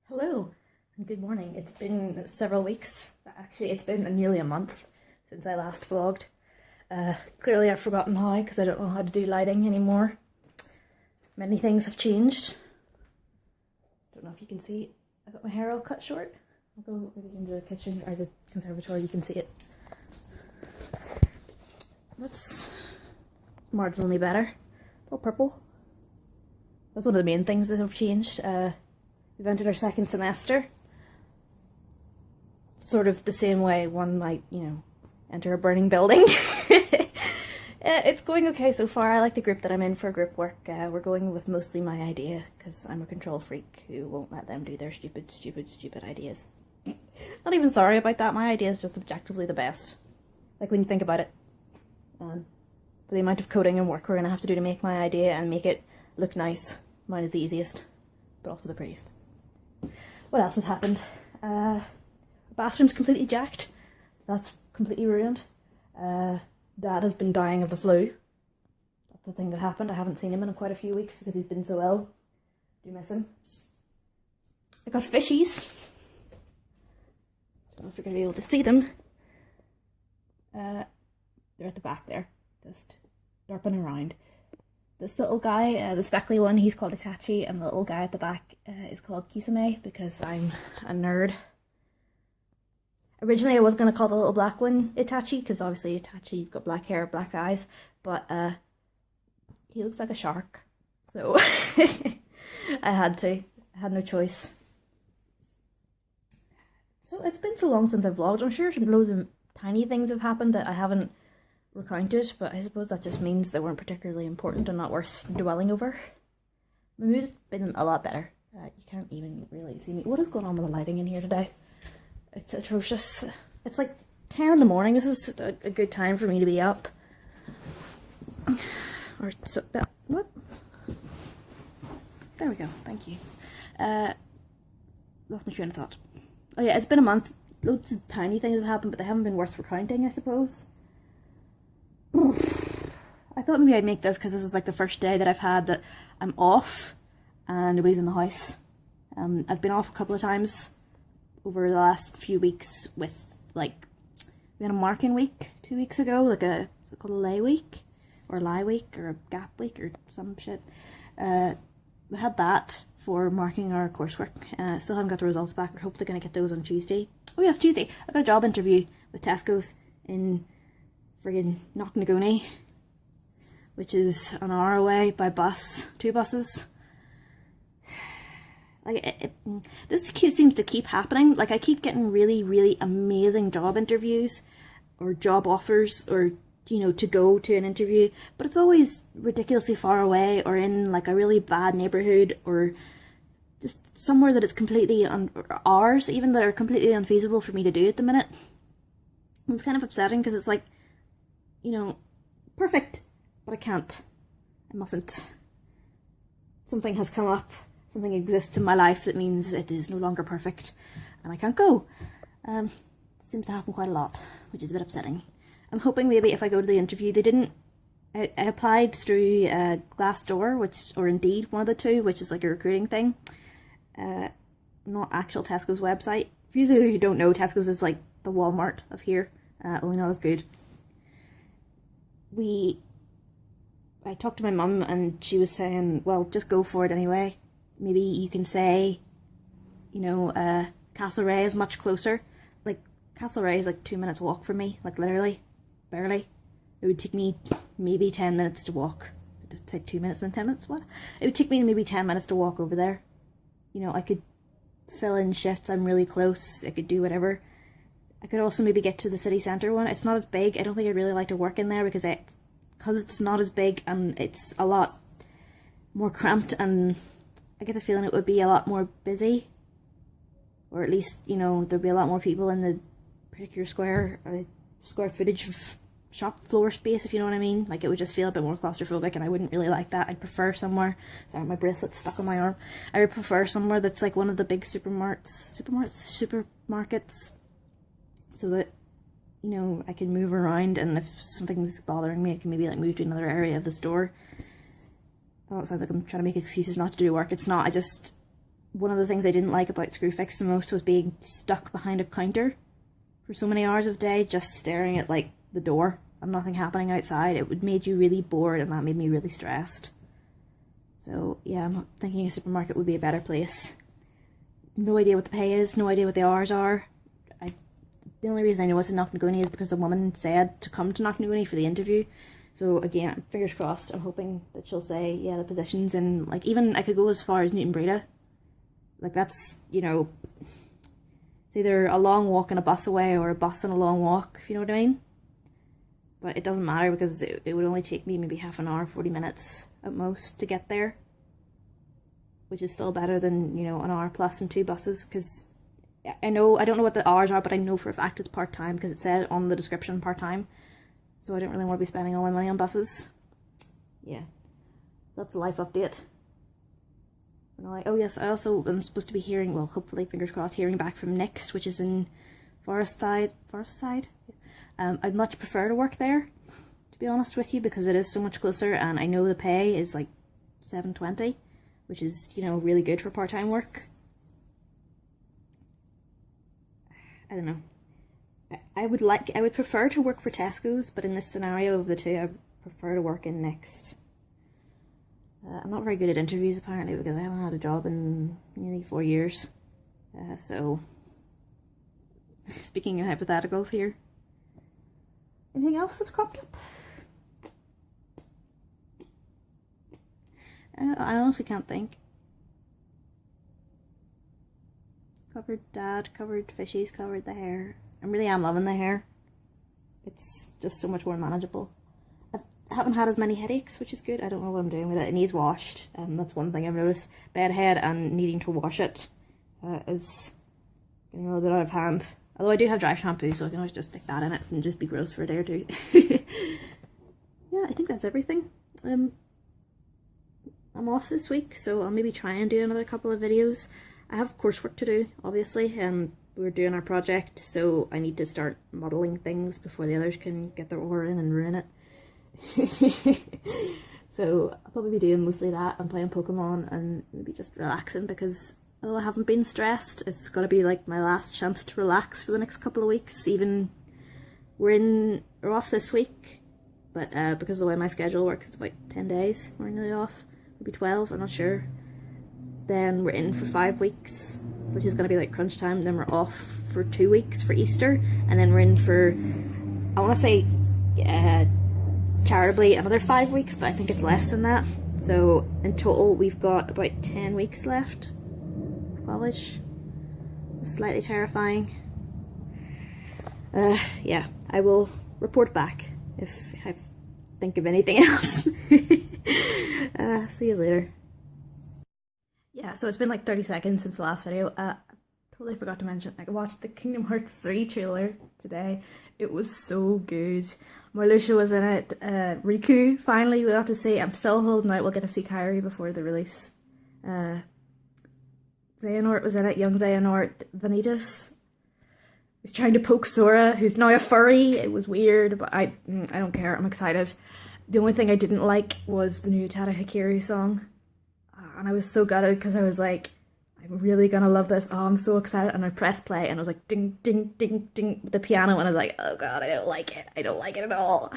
Hello and good morning. It's been several weeks, actually it's been nearly a month since I last vlogged. Clearly I've forgotten how because I don't know how to do lighting anymore. Many things have changed. Don't know if you can see, I got my hair all cut short. I'll go maybe into the kitchen or the conservatory, you can see it. That's marginally better. A little purple. That's one of the main things that have changed. We've entered our second semester. Sort of the same way one might, enter a burning building. It's going okay so far. I like the group that I'm in for group work. We're going with mostly my idea because I'm a control freak who won't let them do their stupid ideas. Not even sorry about that. My idea is just objectively the best. Like when you think about it. For the amount of coding and work we're going to have to do to make my idea and make it look nice. Mine is the easiest, but also the prettiest. What else has happened? The bathroom's completely jacked. That's completely ruined. Dad has been dying of the flu. That's the thing that happened. I haven't seen him in quite a few weeks because he's been so ill. Do miss him. I got fishies. Don't know if you're going to be able to see them. They're at the back there, just derping around. This little guy, the speckly one, he's called Itachi, and the little guy at the back is called Kisame because I'm a nerd. Originally I was going to call the little black one Itachi because obviously Itachi's got black hair, black eyes, but he looks like a shark, so I had to. I had no choice. So it's been so long since I've vlogged. I'm sure loads of tiny things have happened that I haven't recounted, but I suppose that just means they weren't particularly important and not worth dwelling over. My mood's been a lot better. You can't even really see me. What is going on with the lighting in here today? It's atrocious. It's like 10 in the morning. This is a good time for me to be up. Or so that, what? There we go, thank you. Lost my train of thought. Oh yeah, it's been a month. Loads of tiny things have happened, but they haven't been worth recounting, I suppose. I thought maybe I'd make this because this is like the first day that I've had that I'm off and nobody's in the house. I've been off a couple of times over the last few weeks with, like, we had a marking week 2 weeks ago, like is it called a lay week? Or a lie week, or a gap week, or some shit. We had that for marking our coursework. Still haven't got the results back. We're hopefully going to get those on Tuesday. Oh yes, Tuesday. I got a job interview with Tesco's in friggin' Knocknagonie, which is an hour away by bus, 2 buses. Like this seems to keep happening. Like I keep getting really amazing job interviews or job offers, or to go to an interview, but it's always ridiculously far away or in like a really bad neighborhood or just somewhere that it's completely hours even that are completely unfeasible for me to do at the minute. And it's kind of upsetting because it's like, perfect, but I can't. I mustn't. Something has come up. Something exists in my life that means it is no longer perfect, and I can't go. Seems to happen quite a lot, which is a bit upsetting. I'm hoping maybe if I go to the interview, they didn't. I applied through Glassdoor, or Indeed, one of the two, which is like a recruiting thing. Not actual Tesco's website. For you who don't know, Tesco's is like the Walmart of here, only not as good. I talked to my mum and she was saying, well, just go for it anyway. Maybe you can say, Castlereagh is much closer. Like, Castlereagh is like 2 minutes walk from me, like literally, barely. It would take me maybe 10 minutes to walk. It's like 2 minutes and 10 minutes, what? It would take me maybe 10 minutes to walk over there. I could fill in shifts, I'm really close, I could do whatever. I could also maybe get to the city centre one. It's not as big. I don't think I'd really like to work in there because it's not as big and it's a lot more cramped, and I get the feeling it would be a lot more busy. Or at least, there'd be a lot more people in the particular square footage of shop floor space, if you know what I mean. Like, it would just feel a bit more claustrophobic and I wouldn't really like that. I'd prefer somewhere, sorry, my bracelet's stuck on my arm. I would prefer somewhere that's like one of the big supermarkets, so that, I can move around, and if something's bothering me, I can maybe like move to another area of the store. Oh, it sounds like I'm trying to make excuses not to do work. It's not, I just one of the things I didn't like about Screwfix the most was being stuck behind a counter for so many hours of the day, just staring at like the door and nothing happening outside. It would made you really bored, and that made me really stressed. So yeah, I'm thinking a supermarket would be a better place. No idea what the pay is, no idea what the hours are. The only reason I know it's in Knocknagonie is because the woman said to come to Knocknagonie for the interview. So again, fingers crossed, I'm hoping that she'll say, yeah, the position's in, like, even I could go as far as Newton Breda. Like, that's, you know, it's either a long walk and a bus away or a bus and a long walk, if you know what I mean. But it doesn't matter because it would only take me maybe half an hour, 40 minutes at most to get there. Which is still better than, you know, an hour plus and 2 buses, because I don't know what the hours are, but I know for a fact it's part-time because it said on the description part-time. So I don't really want to be spending all my money on buses. Yeah, that's the life update. Oh yes, I also am supposed to be hearing, well, hopefully, fingers crossed, hearing back from Next, which is in Forestside. I'd much prefer to work there, to be honest with you, because it is so much closer, and I know the pay is like $7.20, which is, you know, really good for part-time work. I don't know. I would prefer to work for Tesco's, but in this scenario of the two, I prefer to work in Next. I'm not very good at interviews, apparently, because I haven't had a job in nearly 4 years. So, speaking in hypotheticals here. Anything else that's cropped up? I honestly can't think. Covered dad, covered fishies, covered the hair. I really am loving the hair. It's just so much more manageable. I haven't had as many headaches, which is good. I don't know what I'm doing with it. It needs washed. That's one thing I've noticed. Bed head and needing to wash it is getting a little bit out of hand. Although I do have dry shampoo, so I can always just stick that in it and just be gross for a day or two. Yeah, I think that's everything. I'm off this week, so I'll maybe try and do another couple of videos. I have coursework to do, obviously. We're doing our project, so I need to start modelling things before the others can get their oar in and ruin it. So I'll probably be doing mostly that and playing Pokemon and maybe just relaxing, because although I haven't been stressed, it's got to be like my last chance to relax for the next couple of weeks. Even we're off this week, but because of the way my schedule works, it's about 10 days we're nearly off, maybe 12, I'm not sure. Then we're in for 5 weeks, which is going to be like crunch time. Then we're off for 2 weeks for Easter, and then we're in for, I want to say charitably another 5 weeks, but I think it's less than that. So in total we've got about 10 weeks left of college. Slightly terrifying. Yeah, I will report back if I think of anything else. See you later. Yeah, so it's been like 30 seconds since the last video. Totally forgot to mention, I watched the Kingdom Hearts 3 trailer today. It was so good. Marluxia was in it. Riku, finally we got to see. I'm still holding out we'll get to see Kairi before the release. Xehanort was in it, young Xehanort. Vanitas was trying to poke Sora, who's now a furry. It was weird, but I don't care. I'm excited. The only thing I didn't like was the new Tada Hikaru song. And I was so gutted because I was like, I'm really gonna love this. Oh, I'm so excited. And I pressed play and I was like, ding, ding, ding, ding, with the piano. And I was like, oh god, I don't like it. I don't like it at all.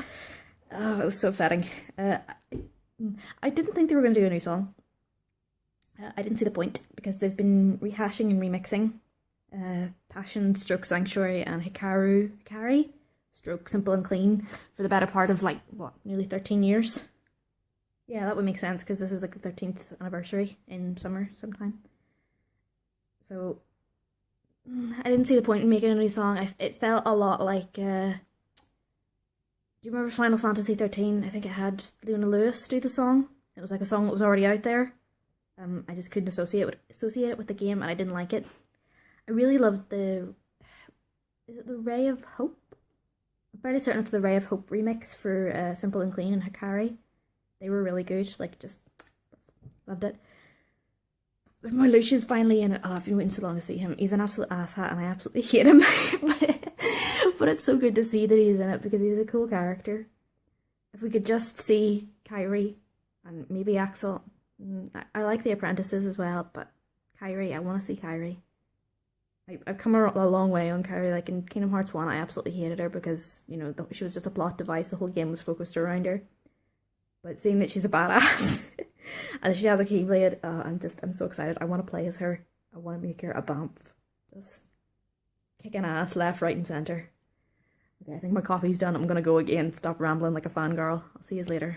Oh, it was so upsetting. I didn't think they were going to do a new song. I didn't see the point because they've been rehashing and remixing Passion, Stroke Sanctuary, and Hikari, Stroke Simple and Clean for the better part of like, what, nearly 13 years? Yeah, that would make sense because this is like the 13th anniversary in summer sometime. So I didn't see the point in making a new song. It felt a lot like, do you remember Final Fantasy 13? I think it had Luna Lewis do the song. It was like a song that was already out there. I just couldn't associate it with the game, and I didn't like it. I really loved is it the Ray of Hope? I'm fairly certain it's the Ray of Hope remix for Simple and Clean and Hikari. They were really good, like, just loved it. Marluxia's finally in it. Oh, I've been waiting so long to see him. He's an absolute asshat and I absolutely hate him. But it's so good to see that he's in it because he's a cool character. If we could just see Kairi and maybe Axel. I like the apprentices as well, but Kyrie. I want to see Kyrie. I've come a long way on Kyrie. Like in Kingdom Hearts 1, I absolutely hated her because, you know, she was just a plot device. The whole game was focused around her. But seeing that she's a badass and she has a Keyblade, I'm so excited. I want to play as her. I want to make her a bump. Just kicking ass left, right, and centre. Okay, I think my coffee's done. I'm gonna go again. Stop rambling like a fangirl. I'll see you later.